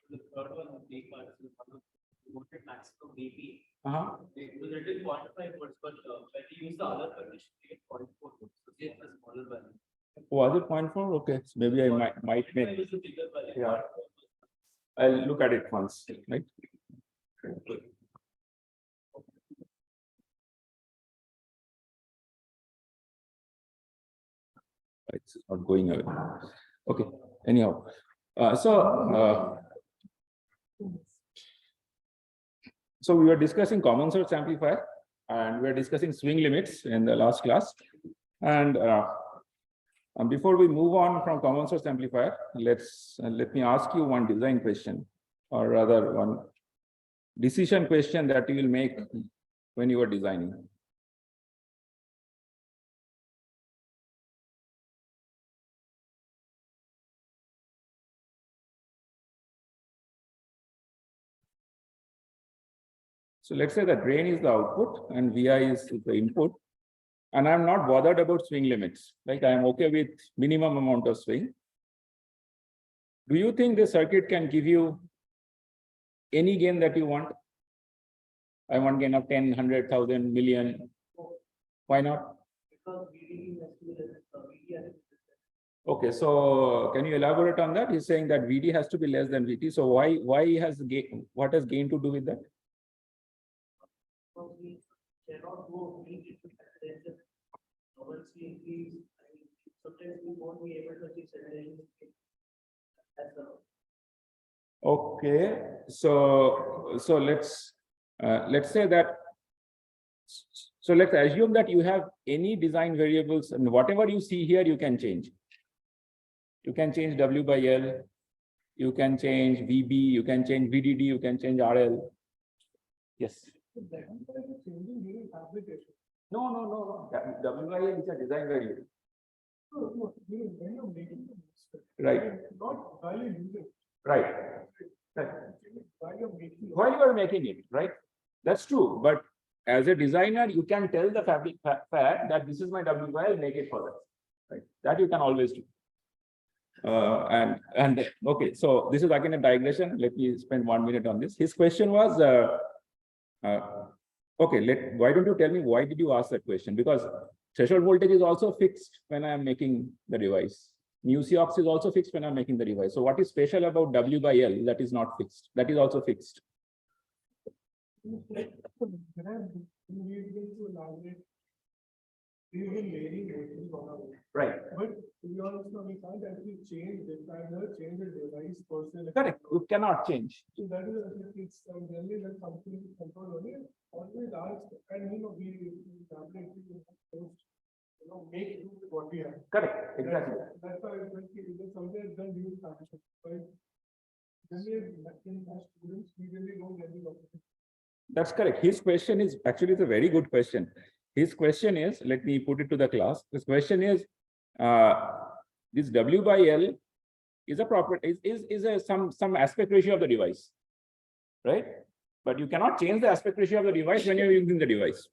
The third one, the part is voted maximum VP. They didn't quantify words, but when we use the other condition, we get 0.4 volts. So they have a smaller value. Was it 0.4? Okay, so maybe I might make. Yeah, I'll look at it once, right? It's not going away. Okay, anyhow. So we were discussing common source amplifier and we were discussing swing limits in the last class. And before we move on from common source amplifier, let me ask you one design question, or rather one decision question that you will make when you are designing. So let's say the drain is the output and VI is the input, and I'm not bothered about swing limits. Like I'm okay with minimum amount of swing. Do you think this circuit can give you any gain that you want? I want gain of 10, 100,000, million. Why not? Okay, so can you elaborate on that? He's saying that VD has to be less than VT. So why has gain? What has gain to do with that? We cannot go sometimes we won't be able to achieve saturation. Okay, so let's say that. So let's assume that you have any design variables, and whatever you see here, you can change. You can change W by L, you can change VB, you can change VDD, you can change RL. Yes. No. W by L is a design variable. Right. Not while you use it. Right. While you are making it, right? That's true. But as a designer, you can tell the fabric that this is my W by L, make it for that. Right. That you can always do. And okay, so this is again a digression. Let me spend 1 minute on this. His question was, okay, why don't you tell me why did you ask that question? Because threshold voltage is also fixed when I am making the device. Mu Cox is also fixed when I'm making the device. So what is special about W by L that is not fixed? That is also fixed. Right. But to be honest, we can't actually change the device person. Correct. You cannot change. So that is it's generally that something control only. Always ask, and we make do with what we have. Correct. Exactly. That's why it's something done during transition. But generally, students, we really don't get the opportunity. That's correct. His question is actually a very good question. His question is, let me put it to the class. His question is, this W by L is a property, is some aspect ratio of the device, right? But you cannot change the aspect ratio of the device when you're using the device.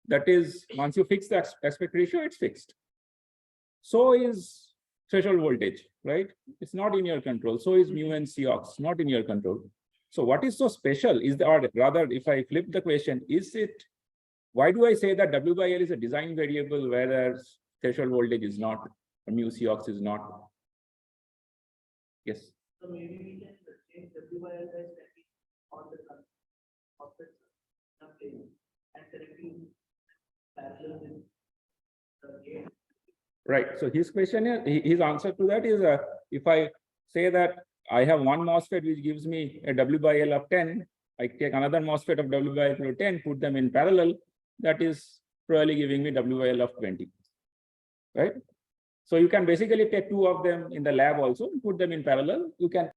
That is, once you fix the aspect ratio, it's fixed. So is threshold voltage, right? It's not in your control. So is mu and Cox, not in your control. So what is so special is or rather, if I flip the question, why do I say that W by L is a design variable, whereas threshold voltage is not, mu Cox is not? Yes. So maybe we can change W by L by setting on the offset and connecting parallel with the gate. Right. So his question is, his answer to that is, if I say that I have one MOSFET which gives me a W by L of 10, I take another MOSFET of W by L of 10, put them in parallel, that is probably giving me W by L of 20, right? So you can basically take two of them in the lab also, put them in parallel. You can.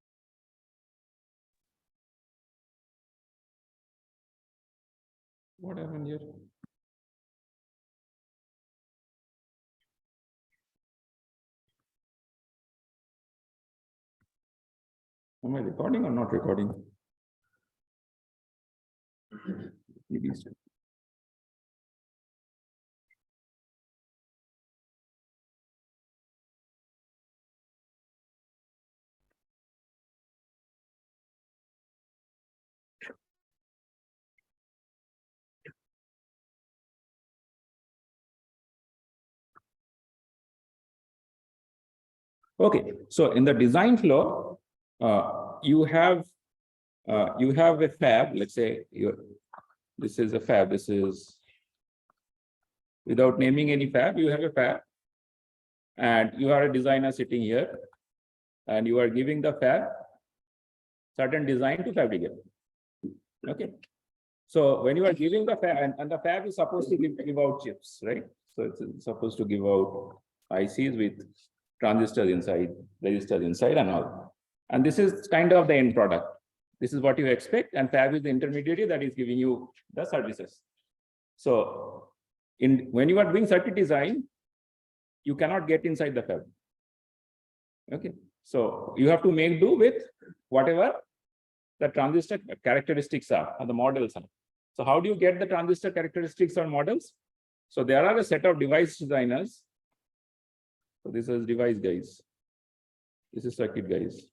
What happened here? Am I recording or not recording? Okay, so in the design flow, you have a fab. Let's say this is a fab. This is, without naming any fab, you have a fab, and you are a designer sitting here, and you are giving the fab certain design to fabricate. Okay, so when you are giving the fab, and the fab is supposed to give out chips, right? So it's supposed to give out ICs with transistors inside, resistors inside, and all. And this is kind of the end product. This is what you expect, and fab is the intermediary that is giving you the services. So when you are doing circuit design, you cannot get inside the fab. Okay, so you have to make do with whatever the transistor characteristics are, or the models are. So how do you get the transistor characteristics or models? So there are a set of device designers. So this is device guys. This is circuit guys.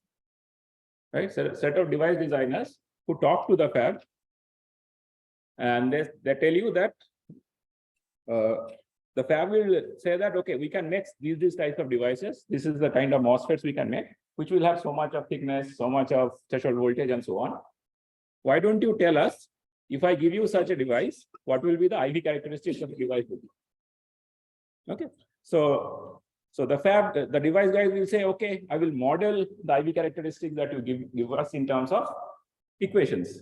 Right? So set of device designers who talk to the fab, and they tell you that the fab will say that, okay, we can make these types of devices. This is the kind of MOSFETs we can make, which will have so much of thickness, so much of threshold voltage, and so on. Why don't you tell us, if I give you such a device, what will be the IV characteristics of the device? Okay, so the device guys will say, okay, I will model the IV characteristics that you give us in terms of equations,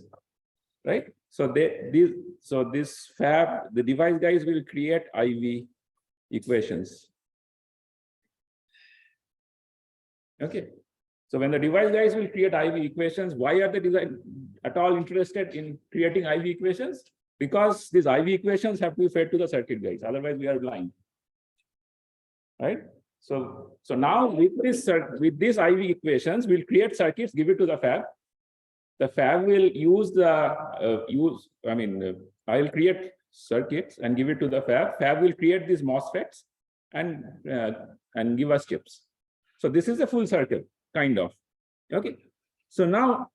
right? So this fab, the device guys will create IV equations. Okay, so when the device guys will create IV equations, why are they at all interested in creating IV equations? Because these IV equations have to be fed to the circuit guys, otherwise we are blind, right? So now with these IV equations, we'll create circuits, give it to the fab. The fab will use I'll create circuits and give it to the fab. Fab will create these MOSFETs and give us chips. So this is a full circle, kind of. Okay. So now,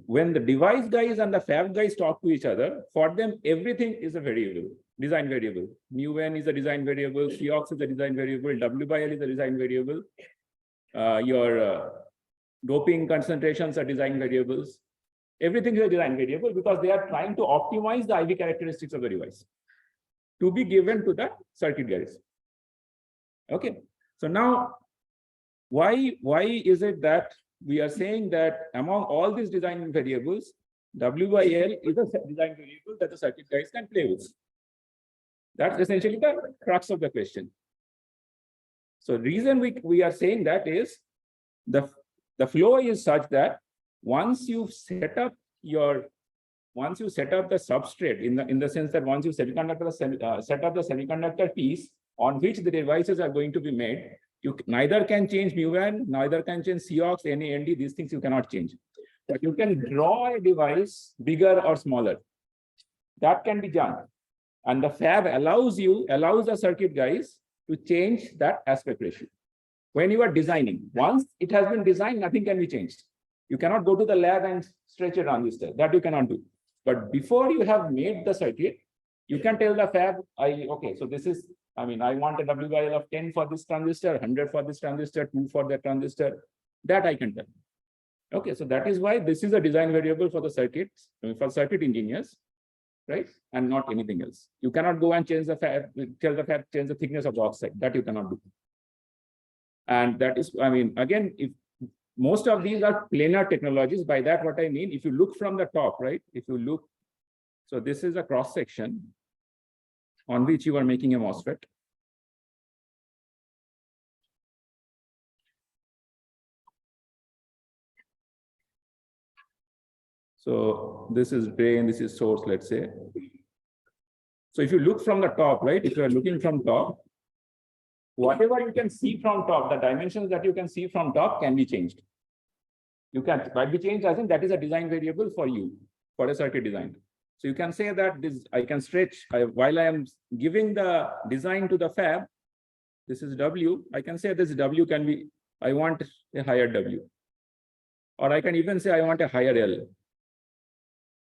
when the device guys and the fab guys talk to each other, for them, everything is a variable, design variable. Mu(n) is a design variable, Cox is a design variable, W/L is a design variable. Your doping concentrations are design variables. Everything is a design variable because they are trying to optimize the IV characteristics of the device to be given to the circuit guys. Okay. So now, why is it that we are saying that among all these design variables, W/L is a design variable that the circuit guys can play with? That's essentially the crux of the question. So the reason we are saying that is the flow is such that once you set up the substrate, in the sense that once you set up the semiconductor piece on which the devices are going to be made, you neither can change mu(n), neither can change Cox, Na, Nd. These things you cannot change. But you can draw a device bigger or smaller. That can be done. And the fab allows the circuit guys to change that aspect ratio. When you are designing, once it has been designed, nothing can be changed. You cannot go to the lab and stretch a transistor. That you cannot do. But before you have made the circuit, you can tell the fab, okay, so this is, I want a W/L of 10 for this transistor, 100 for this transistor, 2 for that transistor. That I can tell. Okay, so that is why this is a design variable for the circuits, for circuit engineers, right? And not anything else. You cannot go and change the fab, tell the fab change the thickness of the oxide. That you cannot do. And that is, again, if most of these are planar technologies, by that what I mean, if you look from the top, right? If you look, so this is a cross section on which you are making a MOSFET. So this is drain, this is source, let's say. So if you look from the top, right? If you are looking from top, whatever you can see from top, the dimensions that you can see from top can be changed. You can be changed, I think that is a design variable for you, for a circuit design. So you can say that this, I can stretch, while I am giving the design to the fab, this is W, I can say this W can be, I want a higher W. Or I can even say I want a higher L.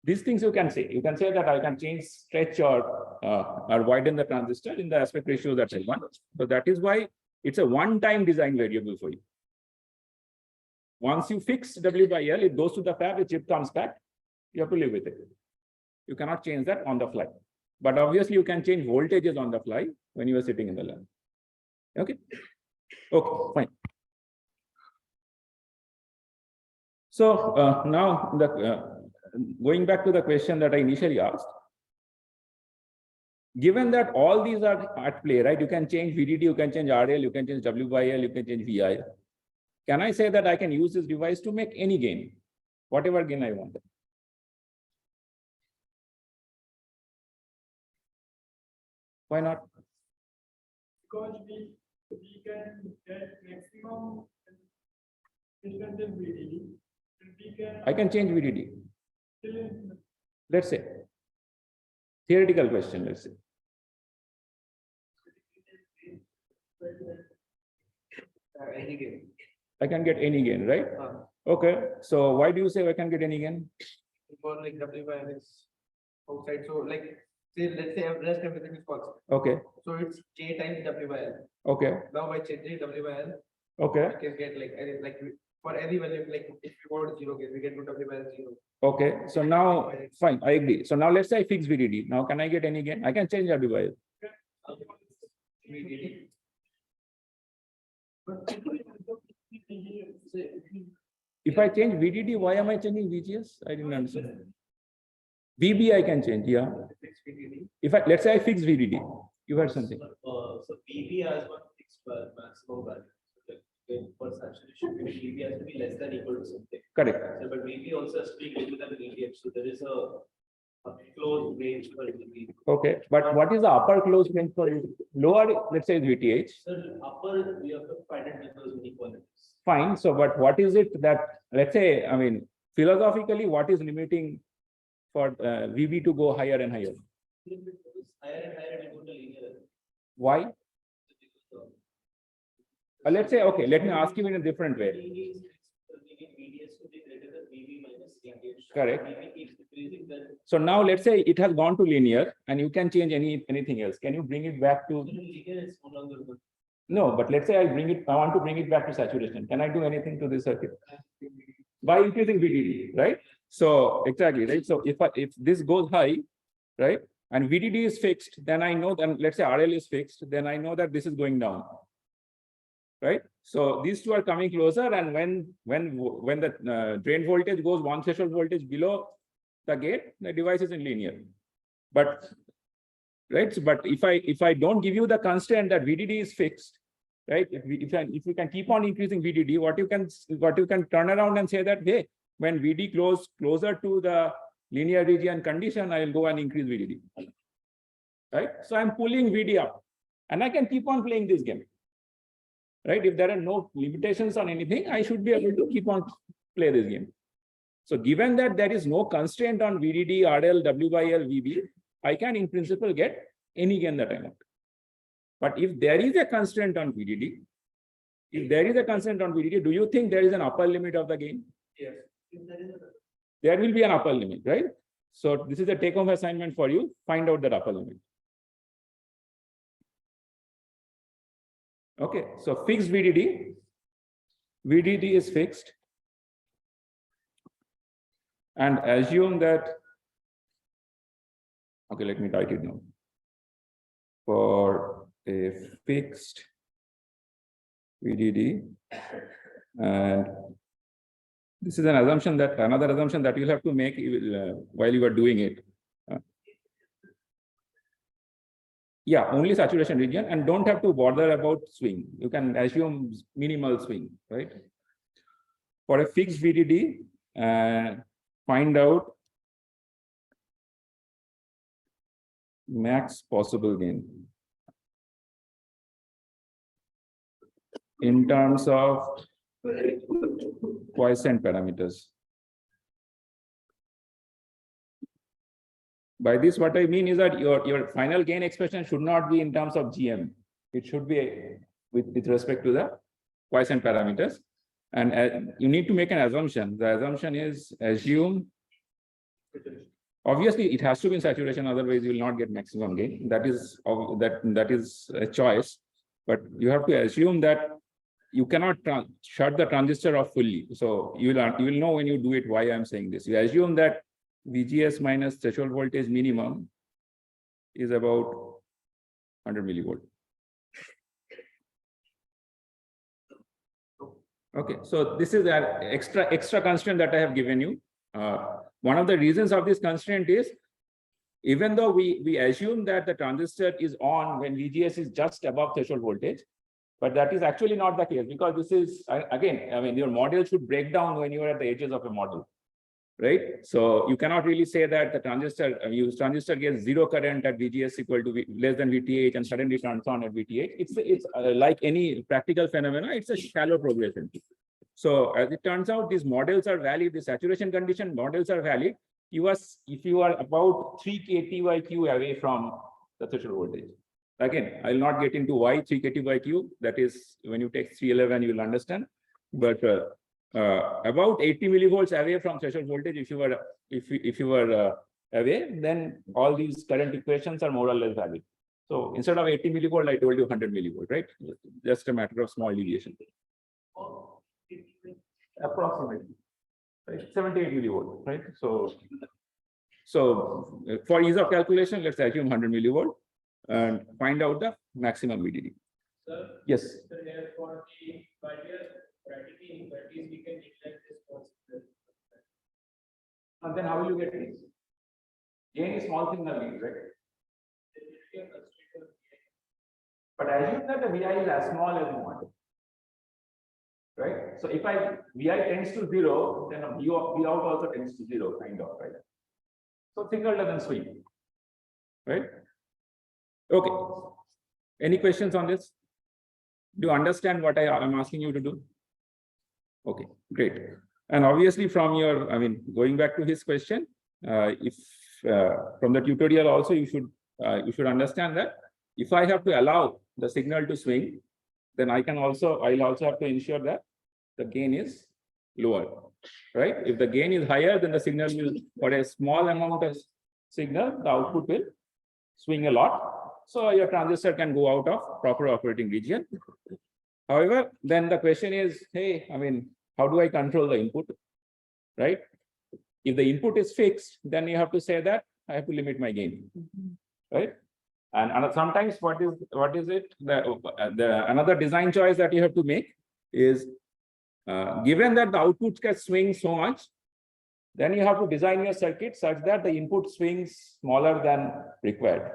These things you can say. You can say that I can change, stretch, or widen the transistor in the aspect ratio that I want. So that is why It's a one-time design variable for you. Once you fix W by L, it goes to the fab, the chip comes back, you have to live with it. You cannot change that on the fly. But obviously you can change voltages on the fly when you are sitting in the lab. Okay. Okay, fine. So now going back to the question that I initially asked, given that all these are at play, right? You can change VDD, you can change RL, you can change W by L, you can change VI. Can I say that I can use this device to make any gain, whatever gain I want? Why not? Because we can get maximum instantaneous VDD. And we can I can change VDD. fill in Let's say. Theoretical question, let's say. Any game. I can get any gain, right? Okay. So why do you say I can get any gain? Because like W by L is outside. So like say let's say rest everything is constant. Okay. So it's K times W by L. Okay. Now by changing W by L, Okay. we can get like for any value, like if we want 0 gain, we get to W by L 0. Okay. So now, fine, I agree. So now let's say I fix VDD. Now can I get any gain? I can change W by L. VDD. If I change VDD, why am I changing VGS? I didn't understand. VB I can change, yeah. Fixed VDD. If I, let's say I fix VDD, you heard something. So VB has one fixed maximum value. So the for saturation, VB has to be less than equal to something. Correct. So, but VB also has to be greater than VDF. So there is a closed range for VB. Okay. But what is the upper close range for it? Lower, let's say is VTH. So upper, we have to find it with those inequalities. Fine. So, but what is it that, let's say, I mean, philosophically, what is limiting for VB to go higher and higher? Higher and higher, it will go to linear. Why? Let's say, okay, let me ask you in a different way. VDS to be greater than VB minus VDH. Correct. VB keeps decreasing, then So now let's say it has gone to linear and you can change anything else. Can you bring it back to? linear is no longer good. No, but let's say I want to bring it back to saturation. Can I do anything to this circuit? By increasing VDD, right? So exactly, right? So if this goes high, right, and VDD is fixed, then I know that, let's say RL is fixed, then I know that this is going down, right? So these two are coming closer, and when the drain voltage goes one threshold voltage below the gate, the device is in linear. But right, but if I don't give you the constraint that VDD is fixed, right? If you can keep on increasing VDD, what you can turn around and say that, hey, when VD closer to the linear region condition, I will go and increase VDD. Right? So I'm pulling VD up, and I can keep on playing this game. Right? If there are no limitations on anything, I should be able to keep on play this game. So given that there is no constraint on VDD, RL, W by L, VB, I can in principle get any gain that I want. But if there is a constraint on VDD, do you think there is an upper limit of the gain? Yes. There will be an upper limit, right? So this is a take-home assignment for you. Find out that upper limit. Okay, so fixed VDD. VDD is fixed. And assume that, okay, let me write it down. For a fixed VDD, and this is another assumption that you'll have to make while you are doing it. Yeah, only saturation region, and don't have to bother about swing. You can assume minimal swing, right? For a fixed VDD, find out max possible gain in terms of quiescent parameters. By this, what I mean is that your final gain expression should not be in terms of GM. It should be with respect to the quiescent parameters. And you need to make an assumption. The assumption is assume, obviously it has to be in saturation, otherwise you will not get maximum gain. That is a choice. but you have to assume that you cannot shut the transistor off fully. So you will know when you do it why I'm saying this. You assume that VGS minus threshold voltage minimum is about 100 millivolt. Okay, so this is an extra constraint that I have given you. One of the reasons of this constraint is, even though we assume that the transistor is on when VGS is just above threshold voltage, but that is actually not the case, because this is, again, I mean, your model should break down when you are at the edges of a model, right? So you cannot really say that the transistor gets zero current at VGS equal to less than VTH and suddenly turns on at VTH. It's like any practical phenomena, it's a shallow progression. So as it turns out, these models are valid, the saturation condition models are valid. If you are about 3 kT/Q away from the threshold voltage. Again, I'll not get into why 3 kT/Q. That is, when you take 311, you will understand. But about 80 millivolts away from threshold voltage, if you were away, then all these current equations are more or less valid. So instead of 80 millivolt, I told you 100 millivolt, right? Just a matter of small deviation. Approximately, right? 78 millivolt, right? So for ease of calculation, let's assume 100 millivolt and find out the maximum VDD. Sir, yes. So here for the practically, that is, we can neglect this concept. And then how will you get this? Gain is small signal lead, right? But assume that the VI is as small as you want. Right? So if VI tends to 0, then V out also tends to 0, kind of, right? So signal doesn't swing. Right? Okay. Any questions on this? Do you understand what I'm asking you to do? Okay, great. And obviously from your, I mean, going back to his question, if from the tutorial also, you should understand that if I have to allow the signal to swing, then I'll also have to ensure that the gain is lower, right? If the gain is higher, then the signal will, for a small amount of signal, the output will swing a lot. So your transistor can go out of proper operating region. However, then the question is, hey, I mean, how do I control the input, right? If the input is fixed, then you have to say that I have to limit my gain, right? And sometimes what is it? Another design choice that you have to make is, given that the outputs can swing so much, then you have to design your circuit such that the input swings smaller than required.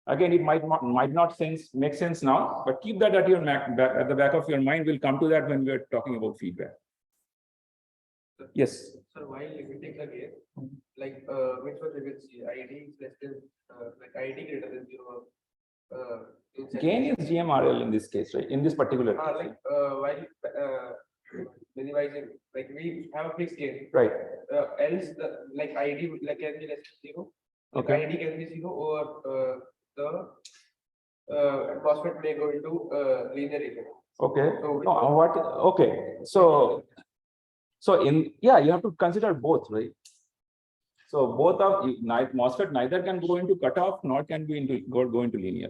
Again, it might not make sense now, but keep that at the back of your mind. We'll come to that when we're talking about feedback. Yes. So while limiting the gain, like which was limits ID is less than like ID greater than 0. Gain is GMRL in this case, right? In this particular case. Like while minimizing, like we have a fixed gain, right? Else the like ID like can be less than 0. Like okay. ID can be 0, or the MOSFET may go into linear region. Okay. So no, what? Okay. So you have to consider both, right? So both of MOSFET neither can go into cutoff nor can be go into linear.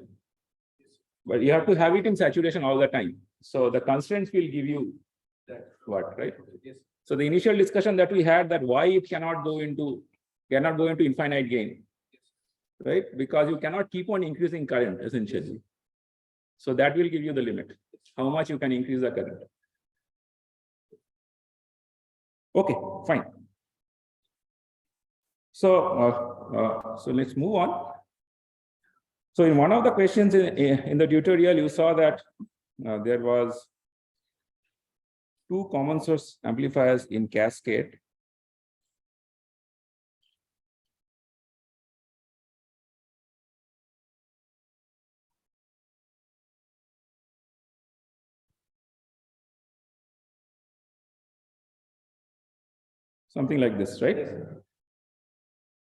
But you have to have it in saturation all the time. So the constraints will give you what, right? Yes. So the initial discussion that we had, that why it cannot go into infinite gain, right? Because you cannot keep on increasing current essentially. So that will give you the limit, how much you can increase the current. Okay, fine. So let's move on. So in one of the questions in the tutorial, you saw that there was 2 common source amplifiers in cascade. Something like this, right? Yes.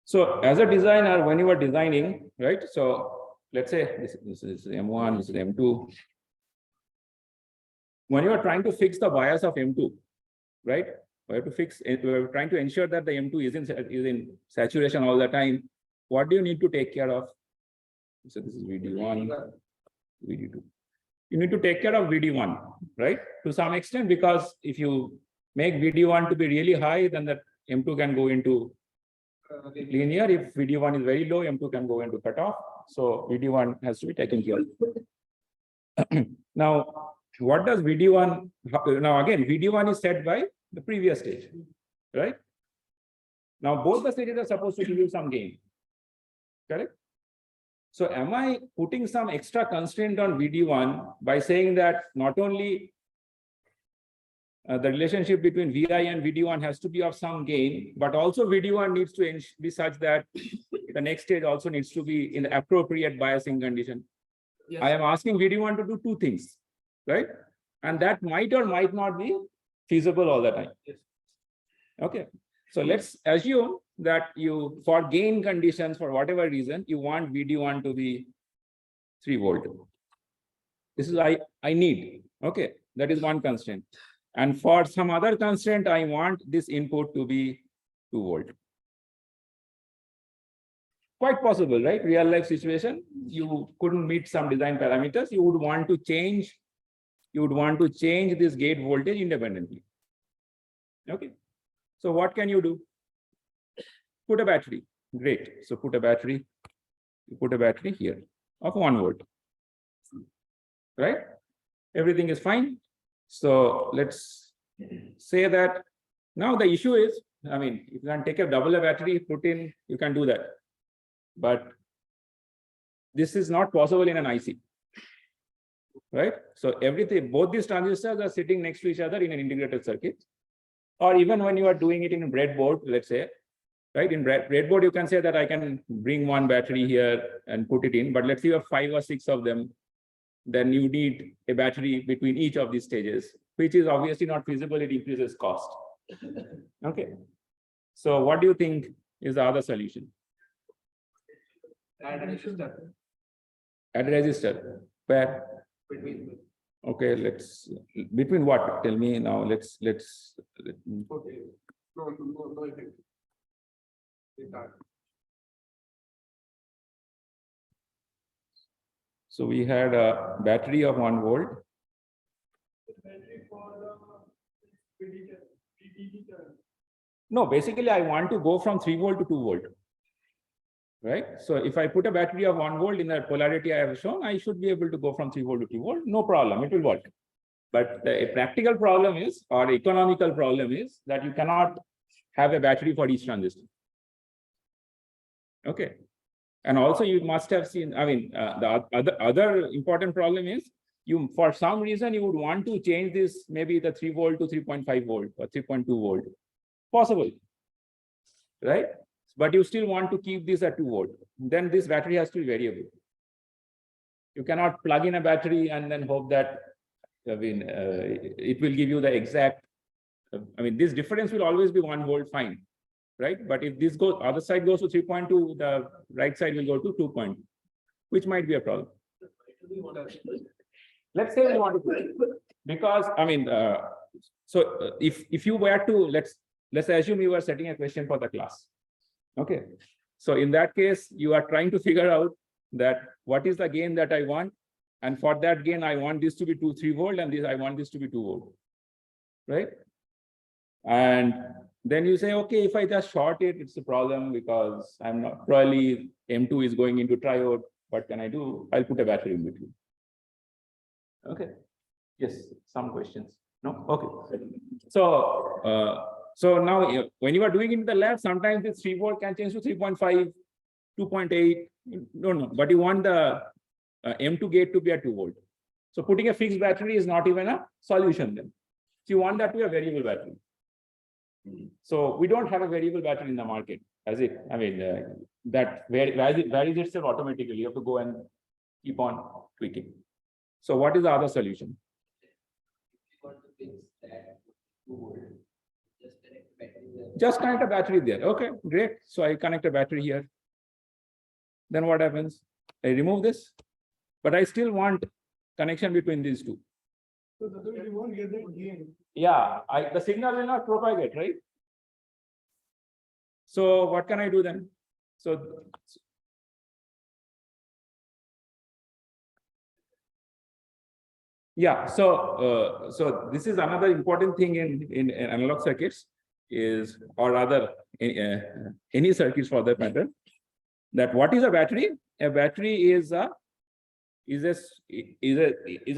So as a designer, when you are designing, right? So let's say this is M1, this is M2. When you are trying to fix the bias of M2, right? We are trying to ensure that the M2 is in saturation all the time. What do you need to take care of? So this is VD1, VD2. you need to take care of VD1, right? To some extent, because if you make VD1 to be really high, then that M2 can go into linear. If VD1 is very low, M2 can go into cutoff. So VD1 has to be taken care of. Now, what does VD1? Now again, VD1 is set by the previous stage, right? Now both the stages are supposed to give you some gain, correct? So am I putting some extra constraint on VD1 by saying that not only the relationship between VI and VD1 has to be of some gain, but also VD1 needs to be such that the next stage also needs to be in the appropriate biasing condition. Yes. I am asking VD1 to do two things, right? And that might or might not be feasible all the time. Yes. Okay. So let's assume that you, for gain conditions, for whatever reason, you want VD1 to be 3 volt. This is I need. Okay. That is one constraint. And for some other constraint, I want this input to be 2 volt. Quite possible, right? Real life situation, you couldn't meet some design parameters. You would want to change this gate voltage independently. Okay. So what can you do? Put a battery. Great. So put a battery. You put a battery here of 1 volt. Right? Everything is fine. So let's say that now the issue is, I mean, you can take a double A battery, put in, you can do that. But this is not possible in an IC. Right? So everything, both these transistors are sitting next to each other in an integrated circuit. Or even when you are doing it in a breadboard, let's say, right? In breadboard, you can say that I can bring one battery here and put it in, but let's say you have 5 or 6 of them, then you need a battery between each of these stages, which is obviously not feasible. It increases cost. Okay. So what do you think is the other solution? Add resistor Add resistor. Where? between. Okay, let's, between what? Tell me now. Let's. Okay. No effect. Start. So we had a battery of 1 volt. Battery for PDD current. No, basically I want to go from 3 volt to 2 volt. Right? So if I put a battery of 1 volt in the polarity I have shown, I should be able to go from 3 volt to 2 volt. No problem, it will work. But the practical problem is, or economical problem is, that you cannot have a battery for each transistor. Okay. And also you must have seen, I mean, the other important problem is, you, for some reason, you would want to change this, maybe the 3 volt to 3.5 volt or 3.2 volt. Possible. Right? But you still want to keep this at 2 volt. Then this battery has to be variable. You cannot plug in a battery and then hope that, I mean, it will give you the exact, I mean, this difference will always be 1 volt, fine, right? But if this goes, other side goes to 3.2, the right side will go to 2.2, which might be a problem. Let's say we want to, because, I mean, so if you were to, let's assume you were setting a question for the class. Okay. So in that case, you are trying to figure out that what is the gain that I want. And for that gain, I want this to be 3 volt, and this I want this to be 2 volt. Right? And then you say, okay, if I just short it, it's a problem because I'm not, probably M2 is going into triode. What can I do? I'll put a battery in between. Okay. Yes, some questions. No? Okay. So now when you are doing it in the lab, sometimes this 3 volt can change to 3.5, 2.8. No, but you want the M2 gate to be at 2 volt. So putting a fixed battery is not even a solution then. So you want that to be a variable battery. So we don't have a variable battery in the market, as it, I mean, that varies itself automatically. You have to go and keep on tweaking. So what is the other solution? Just connect a battery there. Okay, great. So I connect a battery here. Then what happens? I remove this, but I still want connection between these two. So that way you won't get that gain. Yeah, the signal will not propagate, right? So what can I do then? So Yeah, so this is another important thing in analog circuits is, or rather any circuits for that matter, that what is a battery? A battery is a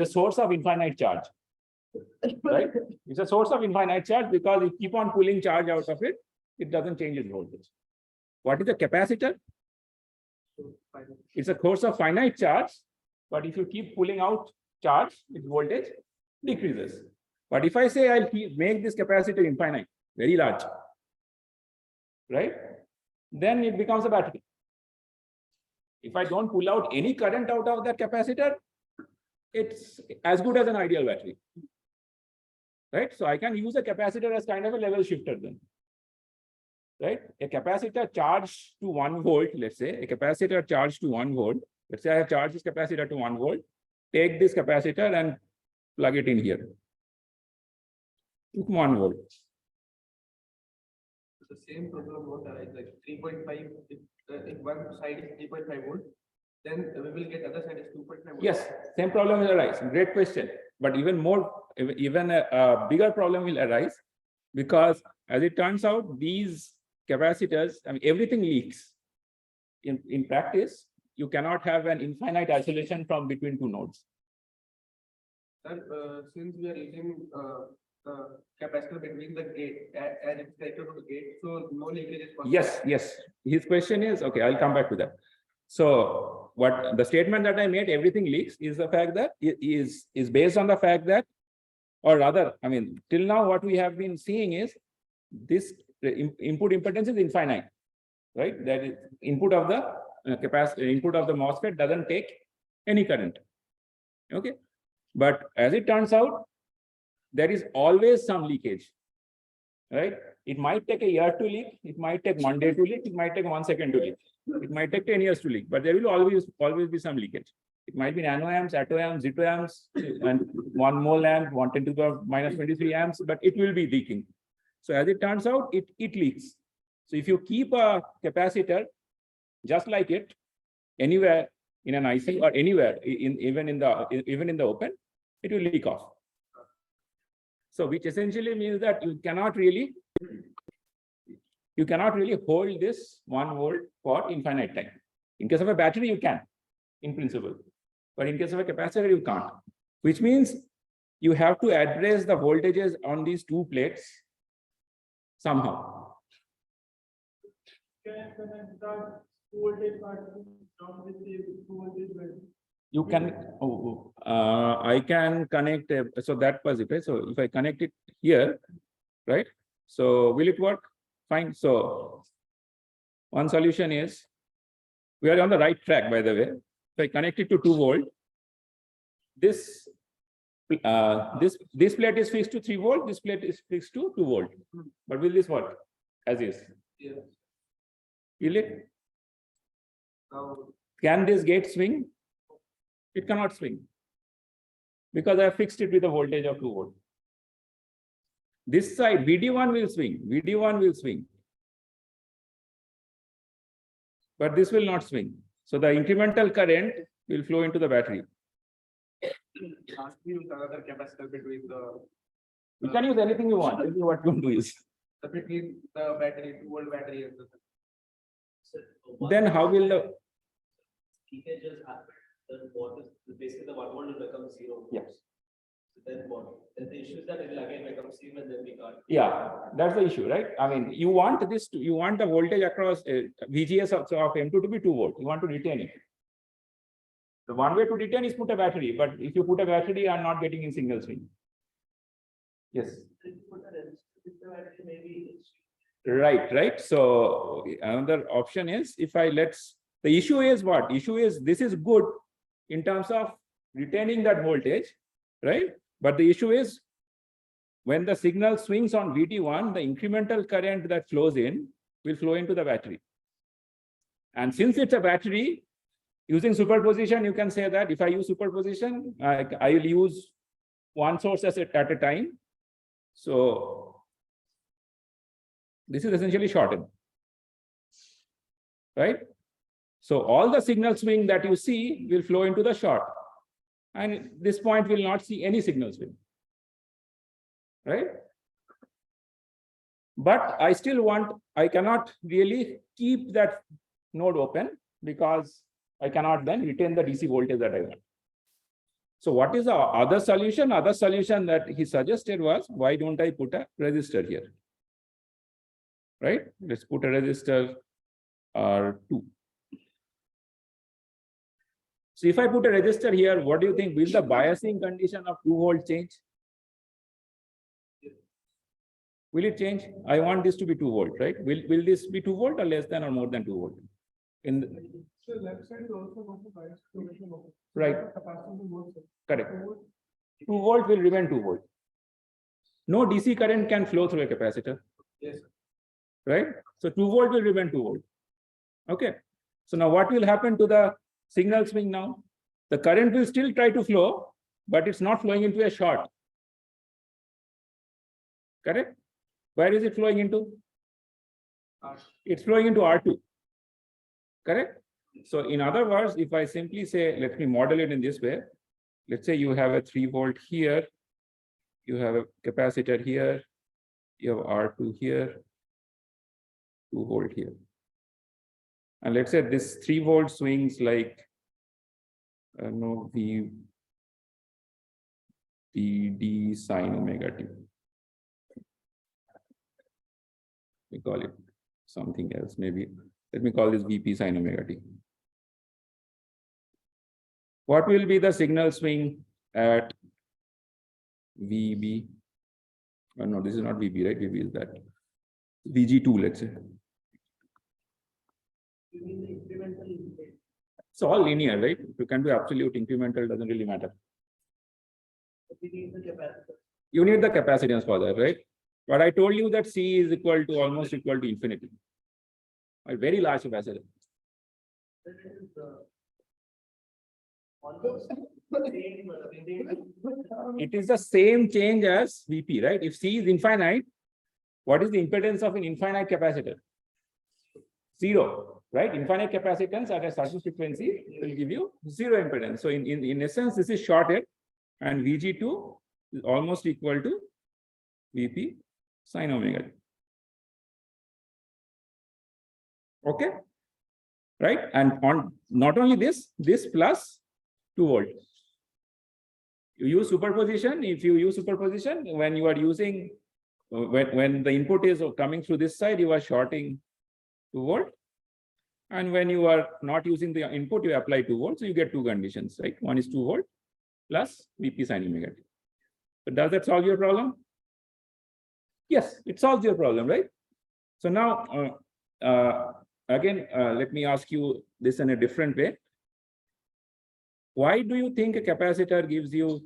source of infinite charge, right? It's a source of infinite charge because you keep on pulling charge out of it, it doesn't change its voltage. What is a capacitor? It's a source of finite charge, but if you keep pulling out charge, its voltage decreases. But if I say I'll make this capacitor infinite, very large, right? Then it becomes a battery. If I don't pull out any current out of that capacitor, it's as good as an ideal battery, right? So I can use a capacitor as kind of a level shifter then, right? A capacitor charged to 1 volt, let's say, a capacitor charged to 1 volt. Let's say I have charged this capacitor to 1 volt. Take this capacitor and plug it in here. 1 volt. The same problem won't arise, like 3.5, if one side is 3.5 volt, then we will get other side is 2.5 volt. Yes, same problem will arise. Great question. But even a bigger problem will arise, because as it turns out, these capacitors, I mean, everything leaks. In practice, you cannot have an infinite isolation from between two nodes. Sir, since we are using capacitor between the gate and it's connected to the gate, so no leakage is possible. Yes. His question is, okay, I'll come back to that. So what the statement that I made, everything leaks, is the fact that is based on the fact that, or rather, I mean, till now what we have been seeing is this input impedance is infinite, right? That is input of the input of the MOSFET doesn't take any current. Okay, but as it turns out, there is always some leakage, right? It might take a year to leak, it might take 1 day to leak, it might take 1 second to leak, it might take 10 years to leak, but there will always be some leakage. It might be nanoamps, attoamps, zetoamps, and 1 mole amp, 110 to the minus 23 amps, but it will be leaking. So as it turns out, it leaks. So if you keep a capacitor just like it anywhere in an IC or anywhere, even in the open, it will leak off. So which essentially means that you cannot really hold this 1 volt for infinite time. In case of a battery, you can, in principle, but in case of a capacitor, you can't. Which means you have to address the voltages on these two plates somehow. You can, I can connect, so that was it, right? So if I connect it here, right? So will it work? Fine. So one solution is, we are on the right track, by the way. If I connect it to 2 volt, this plate is fixed to 3 volt, this plate is fixed to 2 volt. But will this work as is? Yes. Will it? Now, Can this gate swing? It cannot swing, because I have fixed it with a voltage of 2 volt. This side, VD1 will swing, VD1 will swing, but this will not swing. So the incremental current will flow into the battery. last we use another capacitor between the. You can use anything you want. This is what you want to use. Between the battery, 2 volt battery and the. So Then how will the leakage has happened? Then what is basically the 1 volt will become 0 volts. Yes. So then what? Then the issue is that it will again become 0 and then we can't. Yeah, that's the issue, right? I mean, you want you want the voltage across VGS of M2 to be 2 volt. You want to retain it. The one way to retain is put a battery, but if you put a battery, you are not getting in single swing. Yes. Right. So another option is, if I the issue is what? Issue is this is good in terms of retaining that voltage, right? But the issue is when the signal swings on VT1, the incremental current that flows in will flow into the battery. And since it's a battery, using superposition, you can say that if I use superposition, I will use one source at a time. So this is essentially shortened, right? So all the signal swing that you see will flow into the short. And this point will not see any signal swing. Right? But I still want, I cannot really keep that node open because I cannot then retain the DC voltage that I want. So what is the other solution? Other solution that he suggested was, why don't I put a resistor here? Right? Let's put a resistor R2. So if I put a resistor here, what do you think? Will the biasing condition of 2 volt change? Will it change? I want this to be 2 volt, right? Will this be 2 volt or less than or more than 2 volt? In the, So left side is also going to bias to make it open. right. Capacity both sides. Correct. 2 volt. 2 volt will remain 2 volt. No DC current can flow through a capacitor. Yes. Right? So 2 volt will remain 2 volt. Okay. So now what will happen to the signal swing now? The current will still try to flow, but it's not flowing into a short. Correct? Where is it flowing into? It's flowing into R2. Correct? So in other words, if I simply say, let me model it in this way. Let's say you have a 3 volt here. You have a capacitor here. You have R2 here. 2 volt here. And let's say this 3 volt swings like no V D sine omega t. We call it something else, maybe. Let me call this VP sine omega t. What will be the signal swing at VB? Oh, no, this is not VB, right? VB is that. VG2, let's say. You mean the incremental impedance? It's all linear, right? You can be absolute, incremental, doesn't really matter. So we need the capacitor. You need the capacitance for that, right? But I told you that C is equal to almost equal to infinity. A very large capacitor. Then it is almost same, It is the same change as VP, right? If C is infinite, what is the impedance of an infinite capacitor? 0, right? Infinite capacitance at a certain frequency will give you 0 impedance. So in essence, this is shorted, and VG2 is almost equal to VP sine omega t. Okay, right? And on not only this plus 2 volt. You use superposition. If you use superposition, when you are using, when the input is coming through this side, you are shorting 2 volt. And when you are not using the input, you apply 2 volts. So you get two conditions, right? One is 2 volt plus VP sine omega t. So does that solve your problem? Yes, it solves your problem, right? So now, again, let me ask you this in a different way. Why do you think a capacitor gives you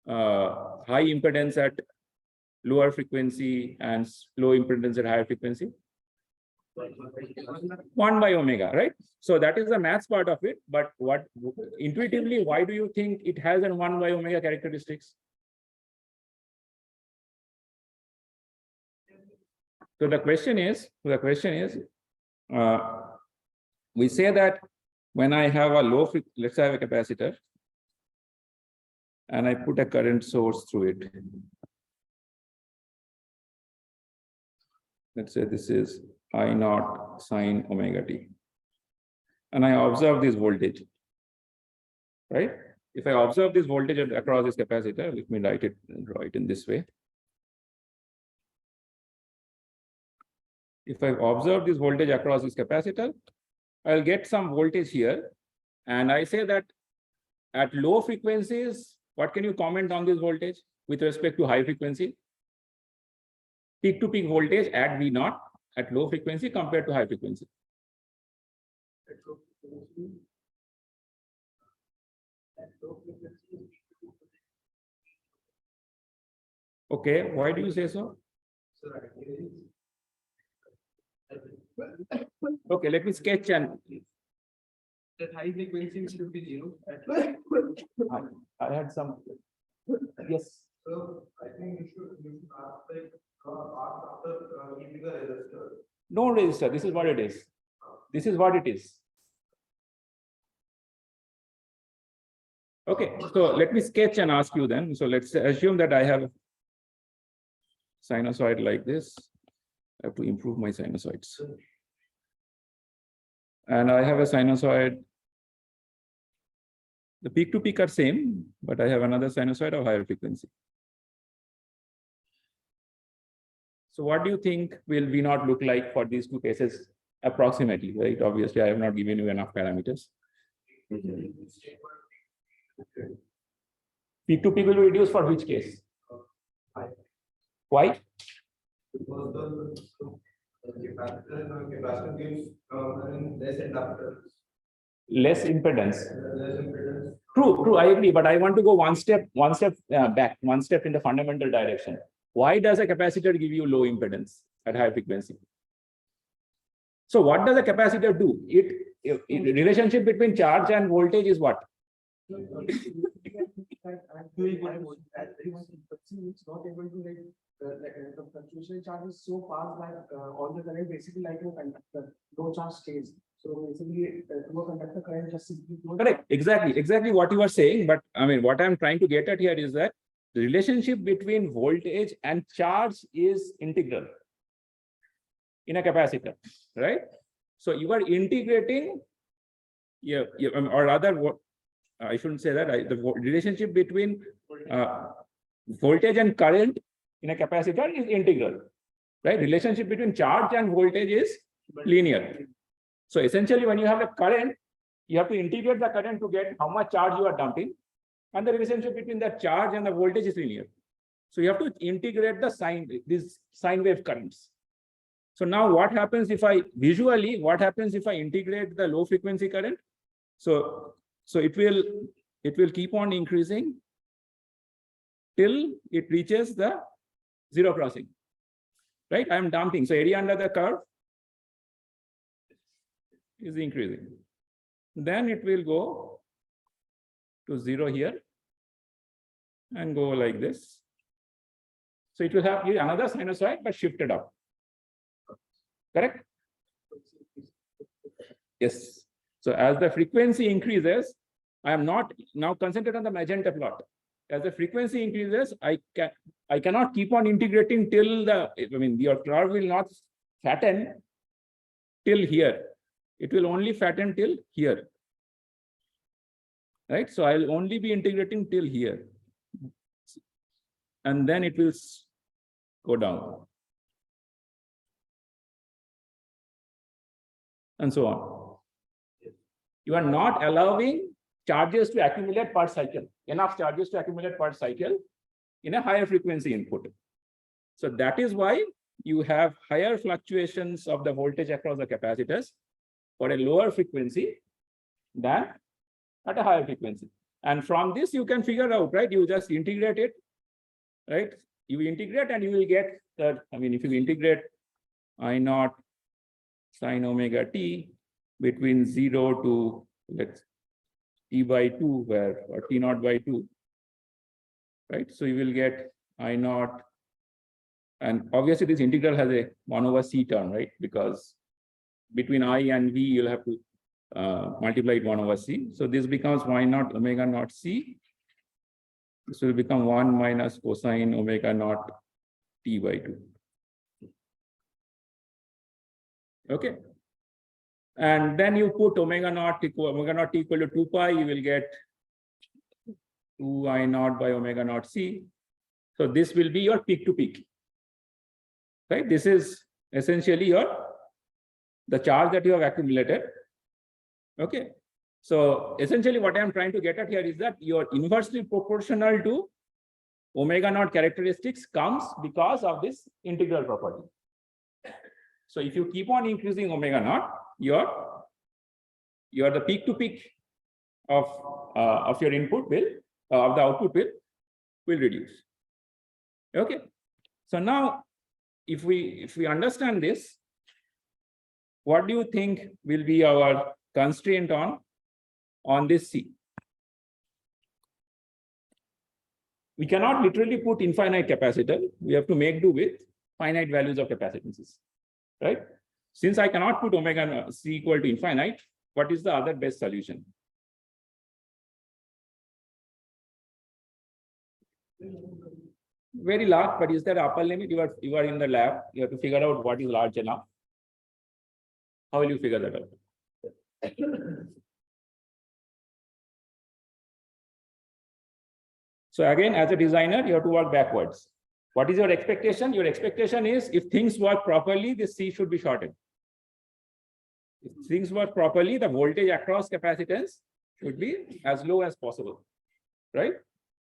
high impedance at lower frequency and low impedance at higher frequency? 1 by omega, right? So that is the maths part of it. But what intuitively, why do you think it has a 1 by omega characteristics? So the question is, we say that when I have a low, let's say I have a capacitor, and I put a current source through it. Let's say this is I0 sine omega t. And I observe this voltage, right? If I observe this voltage across this capacitor, let me draw it in this way. If I observe this voltage across this capacitor, I'll get some voltage here. And I say that at low frequencies, what can you comment on this voltage with respect to high frequency? Peak to peak voltage at V0 at low frequency compared to high frequency. Okay, why do you say so? Okay, let me sketch and That high frequency should be 0. I had some. Yes. So I think you should ask like after giving the resistor. No resistor. This is what it is. This is what it is. Okay, so let me sketch and ask you then. So let's assume that I have sinusoid like this. I have to improve my sinusoids. And I have a sinusoid. The peak to peak are same, but I have another sinusoid of higher frequency. So what do you think will V naught look like for these two cases approximately, right? Obviously, I have not given you enough parameters. Peak to peak will be reduced for which case? Why? Because the capacitor gives less inductance. Less impedance. Less impedance. True, I agree, but I want to go one step back, one step in the fundamental direction. Why does a capacitor give you low impedance at high frequency? So what does a capacitor do? Relationship between charge and voltage is what? It's not able to the fluctuation charge is so fast that all the current basically like a conductor, no charge stays. So basically, to a conductor current just simply flows. Correct, exactly what you are saying. But I mean, what I'm trying to get at here is that the relationship between voltage and charge is integral in a capacitor, right? So you are integrating, or rather, what I shouldn't say that. The relationship between voltage and current in a capacitor is integral, right? Relationship between charge and voltage is linear. So essentially, when you have a current, you have to integrate the current to get how much charge you are dumping, and the relationship between the charge and the voltage is linear. So you have to integrate these sine wave currents. So now what happens if I integrate the low frequency current? So it will keep on increasing till it reaches the zero crossing, right? I am dumping. So area under the curve is increasing. Then it will go to zero here and go like this. So it will have another sinusoid but shifted up. Correct? Yes. So as the frequency increases, I am not now concentrated on the magenta plot. As the frequency increases, I cannot keep on integrating till your curve will not fatten till here. It will only fatten till here. Right? So I'll only be integrating till here. And then it will go down. And so on. You are not allowing charges to accumulate per cycle, enough charges to accumulate per cycle in a higher frequency input. So that is why you have higher fluctuations of the voltage across the capacitors for a lower frequency than at a higher frequency. And from this, you can figure out, right? You just integrate it, right? You integrate and you will get that. If you integrate I naught sine omega t between 0 to t by 2, or t naught by 2, right? So you will get I naught, and obviously this integral has a 1 over c term, right? Because between I and v, you'll have to multiply it 1 over c. So this becomes y naught omega naught c. This will become 1 minus cosine omega naught t by 2. Okay. And then you put omega naught t equal to 2 pi, you will get 2 I naught by omega naught c. So this will be your peak to peak. Right? This is essentially the charge that you have accumulated. Okay. So essentially what I am trying to get at here is that your inversely proportional to omega naught characteristics comes because of this integral property. So if you keep on increasing omega naught, your the peak to peak of your input of the output will reduce. Okay. So now if we understand this, what do you think will be our constraint on this C? We cannot literally put infinite capacitor. We have to make do with finite values of capacitances, right? Since I cannot put omega C equal to infinite, what is the other best solution? Very large, but is there upper limit? You are in the lab. You have to figure out what is large enough. How will you figure that out? So again, as a designer, you have to work backwards. What is your expectation? Your expectation is if things work properly, this C should be shorted. If things work properly, the voltage across capacitance should be as low as possible, right?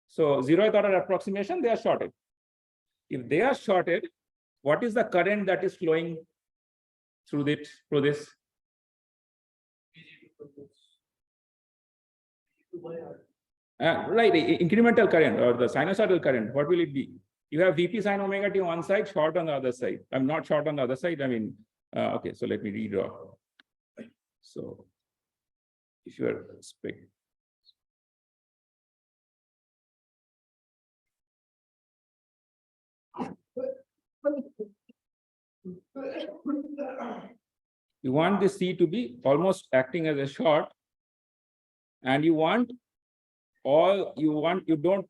So zeroth order approximation, they are shorted. If they are shorted, what is the current that is flowing through this? Right, incremental current or the sinusoidal current, what will it be? You have Vp sin omega t on one side, short on the other side. I'm not short on the other side. I mean, okay, so let me redraw. So if you are you want this C to be almost acting as a short, and you don't,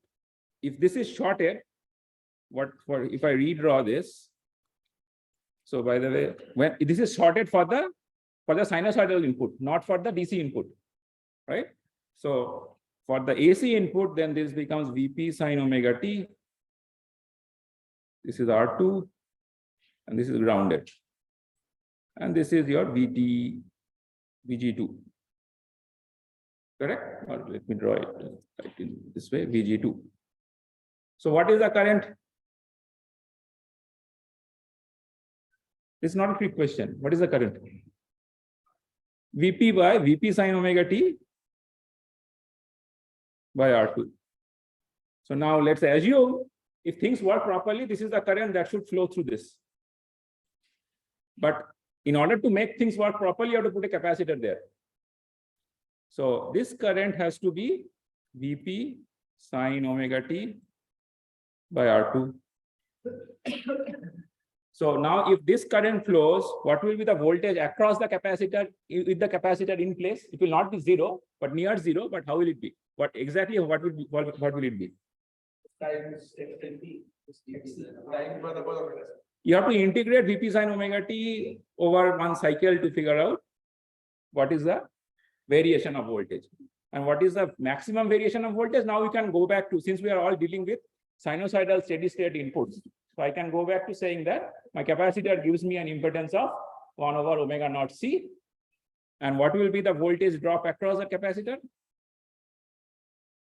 if this is shorted, if I redraw this? So by the way, when this is shorted for the sinusoidal input, not for the DC input, right? So for the AC input, then this becomes Vp sin omega t. This is R2, and this is grounded. And this is your VG2. Correct? Or let me draw it in this way, VG2. So what is the current? It's not a trick question. What is the current? Vp by Vp sin omega t by R2. So now let's assume if things work properly, this is the current that should flow through this. But in order to make things work properly, you have to put a capacitor there. So this current has to be Vp sin omega t by R2. So now if this current flows, what will be the voltage across the capacitor with the capacitor in place? It will not be zero, but near zero. But how will it be? What will it be? Times XT. You have to integrate Vp sin omega t over one cycle to figure out what is the variation of voltage and what is the maximum variation of voltage. Now we can go back to, since we are all dealing with sinusoidal steady state inputs, so I can go back to saying that my capacitor gives me an impedance of 1 over omega naught C. And what will be the voltage drop across the capacitor?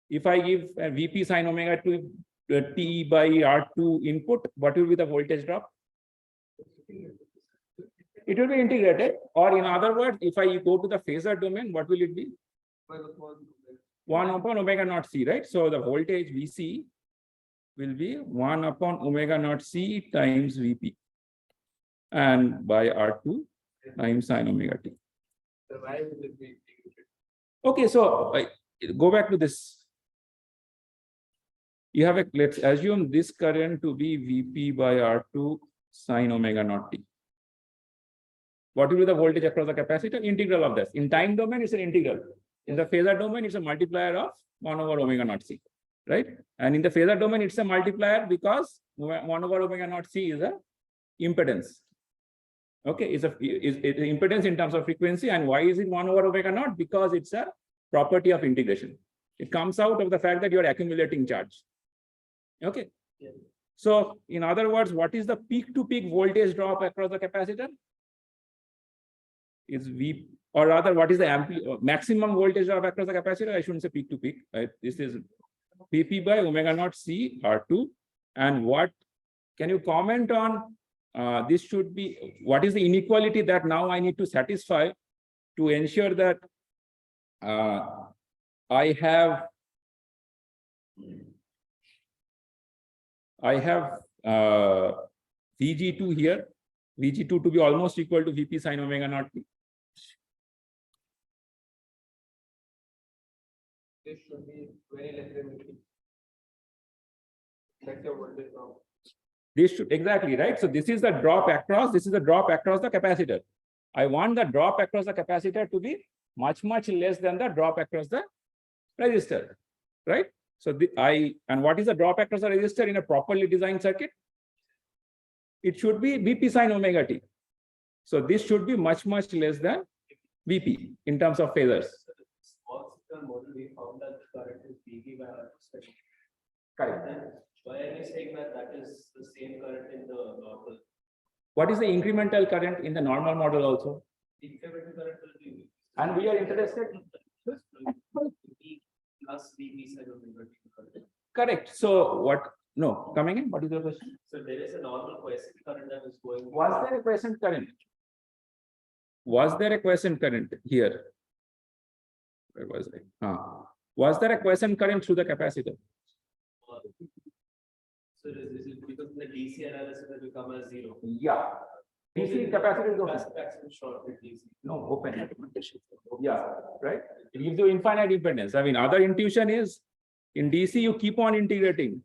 If I give a Vp sin omega t by R2 input, what will be the voltage drop? It will be integrated, or in other words, if I go to the phasor domain, what will it be? 1 upon omega naught C, right? So the voltage Vc will be 1 upon omega naught C times Vp and by R2 times sin omega t. Okay, so go back to this. You have let's assume this current to be Vp by R2 sin omega naught t. What will be the voltage across the capacitor? Integral of this. In time domain, it's an integral. In the phasor domain, it's a multiplier of 1 over omega naught C, right? And in the phasor domain, it's a multiplier because 1 over omega naught C is a impedance. Okay, it's impedance in terms of frequency. And why is it 1 over omega naught? Because it's a property of integration. It comes out of the fact that you're accumulating charge. Okay. Yeah. So in other words, what is the peak to peak voltage drop across the capacitor? Is V, or rather, what is the maximum voltage drop across the capacitor? I shouldn't say peak to peak, right? This is Vp by omega naught C R2. And what can you comment on? This should be, what is the inequality that now I need to satisfy to ensure that I have VG2 here, VG2 to be almost equal to Vp sin omega naught t. This should be very less than 50. That's your voltage drop. This should, exactly, right? So this is the drop across, this is the drop across the capacitor. I want the drop across the capacitor to be much, much less than the drop across the resistor, right? So and what is the drop across a resistor in a properly designed circuit? It should be Vp sine omega t. So this should be much less than Vp in terms of phasors. Small signal model, we found that the current is dV by R2. Correct. Then why are you saying that that is the same current in the normal? What is the incremental current in the normal model also? Incremental current will be. And we are interested. V plus Vp sine omega t current. Correct. So what? No, coming in. What is your question? So there is a normal quiescent current that is going. Was there a quiescent current? Was there a quiescent current here? Where was I? Was there a quiescent current through the capacitor? So this is because the DC analysis has become as zero. Yeah. DC capacitor is open. Maximum short with DC. No, open. Yeah, right. It gives you infinite impedance. I mean, other intuition is in DC you keep on integrating,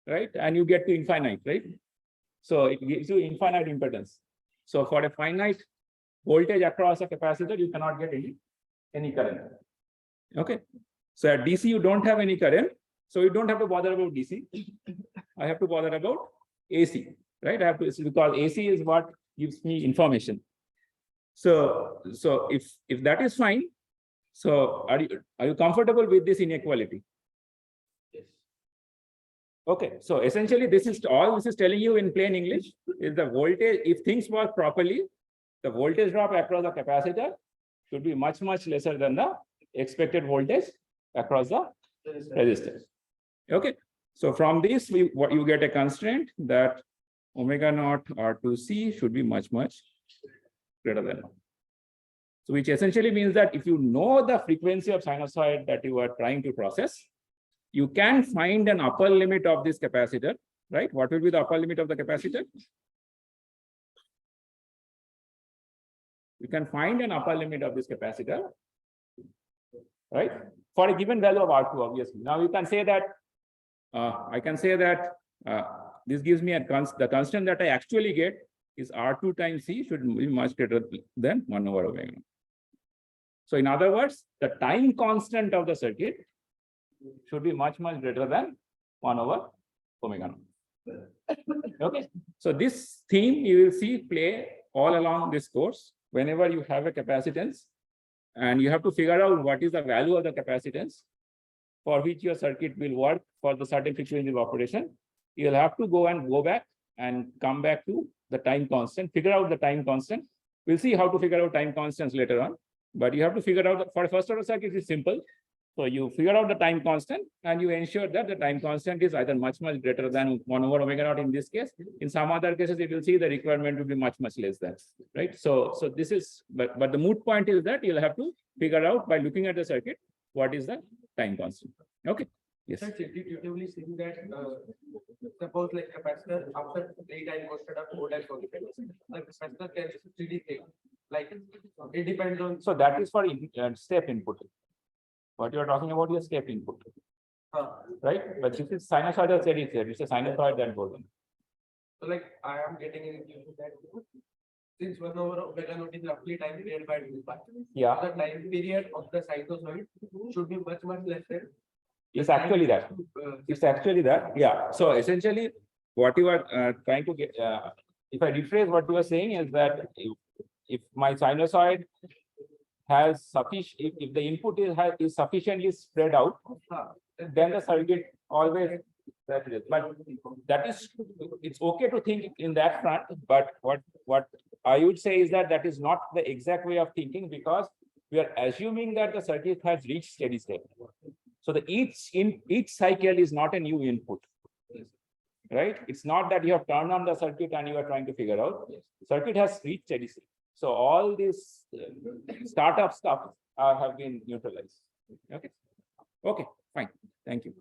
right, and you get to infinite, right? So it gives you infinite impedance. So for a finite voltage across a capacitor, you cannot get any current. Okay. So at DC you don't have any current, so you don't have to bother about DC. I have to bother about AC, right? I have to, because AC is what gives me information. So if that is fine, so are you comfortable with this inequality? Yes. Okay, so essentially this is telling you in plain English is the voltage, if things work properly, the voltage drop across the capacitor should be much lesser than the expected voltage across the resistor. Okay, so from this you get a constraint that omega naught R2C should be much greater than 1. So which essentially means that if you know the frequency of sinusoid that you are trying to process, you can find an upper limit of this capacitor, right? What will be the upper limit of the capacitor? You can find an upper limit of this capacitor, right? For a given value of R2, obviously. Now you can say that, I can say that this gives me the constant that I actually get is R2 times C should be much greater than 1 over omega. So in other words, the time constant of the circuit should be much greater than 1 over omega. Okay, so this theme you will see play all along this course. Whenever you have a capacitance and you have to figure out what is the value of the capacitance for which your circuit will work for the certain frequency of operation, you'll have to go back and come back to the time constant, figure out the time constant. We'll see how to figure out time constants later on, but you have to figure out for first order circuit is simple. So you figure out the time constant and you ensure that the time constant is either much greater than 1 over omega naught in this case. In some other cases, you will see the requirement will be much less than, right? So this is, but the moot point is that you'll have to figure out by looking at the circuit, what is the time constant. Okay. Yes. That's intuitively saying that suppose like capacitor after 3 time constant of 4 time constant, like capacitor can steady state. Like it depends on. So that is for step input. What you are talking about is step input, right? But this is sinusoidal steady state. It's a sinusoid that goes on. So like I am getting an intuition that since 1 over omega naught is roughly time period by 2 pi. Yeah. The time period of the sinusoid should be much less than. It's actually that. It's actually that. Yeah. So essentially, what you are trying to get, if I rephrase what you are saying is that if my sinusoid has sufficient, if the input is sufficiently spread out, then the circuit always that is. But that is, it's okay to think in that front. But what I would say is that is not the exact way of thinking, because we are assuming that the circuit has reached steady state. So each cycle is not a new input, right? It's not that you have turned on the circuit and you are trying to figure out. Circuit has reached steady state. So all this startup stuff have been neutralized. Okay. Okay. Fine. Thank you.